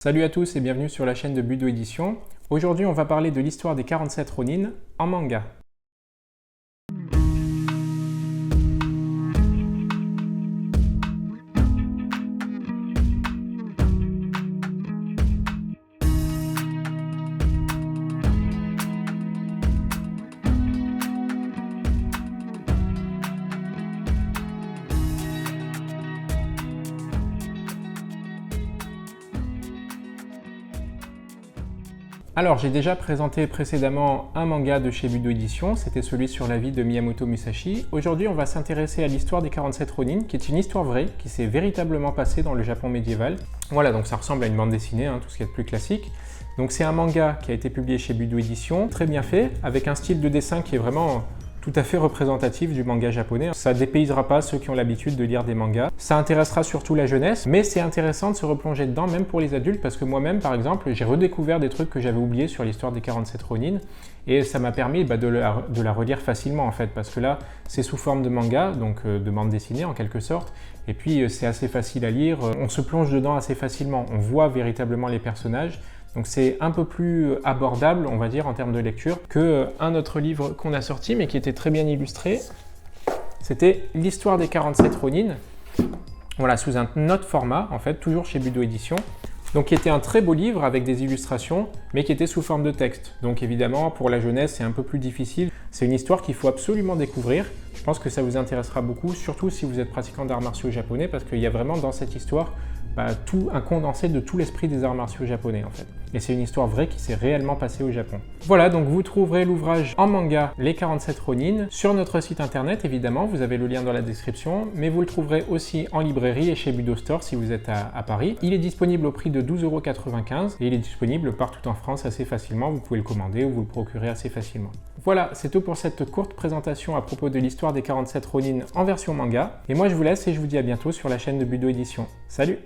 Salut à tous et bienvenue sur la chaîne de Budo Édition. Aujourd'hui on va parler de l'histoire des 47 Ronin en manga. Alors j'ai déjà présenté précédemment un manga de chez Budo Édition, c'était celui sur la vie de Miyamoto Musashi. Aujourd'hui on va s'intéresser à l'histoire des 47 Ronin, qui est une histoire vraie, qui s'est véritablement passée dans le Japon médiéval. Voilà, donc ça ressemble à une bande dessinée, tout ce qui est de plus classique. Donc c'est un manga qui a été publié chez Budo Édition, très bien fait, avec un style de dessin qui est vraiment tout à fait représentatif du manga japonais. Ça dépaysera pas ceux qui ont l'habitude de lire des mangas. Ça intéressera surtout la jeunesse, mais c'est intéressant de se replonger dedans, même pour les adultes, parce que moi-même, par exemple, j'ai redécouvert des trucs que j'avais oubliés sur l'histoire des 47 Ronin, et ça m'a permis de la relire facilement, en fait, parce que là, c'est sous forme de manga, donc de bande dessinée en quelque sorte, et puis c'est assez facile à lire, on se plonge dedans assez facilement, on voit véritablement les personnages. Donc c'est un peu plus abordable, on va dire, en termes de lecture, qu'un autre livre qu'on a sorti, mais qui était très bien illustré. C'était l'histoire des 47 Ronin, voilà, sous un autre format, en fait, toujours chez Budo Édition. Donc qui était un très beau livre avec des illustrations, mais qui était sous forme de texte. Donc évidemment, pour la jeunesse, c'est un peu plus difficile. C'est une histoire qu'il faut absolument découvrir. Je pense que ça vous intéressera beaucoup, surtout si vous êtes pratiquant d'arts martiaux japonais, parce qu'il y a vraiment dans cette histoire un condensé de tout l'esprit des arts martiaux japonais en fait. Et c'est une histoire vraie qui s'est réellement passée au Japon. Voilà, donc vous trouverez l'ouvrage en manga Les 47 Ronin sur notre site internet évidemment, vous avez le lien dans la description, mais vous le trouverez aussi en librairie et chez Budo Store si vous êtes à Paris. Il est disponible au prix de 12,95 € et il est disponible partout en France assez facilement, vous pouvez le commander ou vous le procurer assez facilement. Voilà, c'est tout pour cette courte présentation à propos de l'histoire des 47 Ronin en version manga. Et moi je vous laisse et je vous dis à bientôt sur la chaîne de Budo Édition. Salut!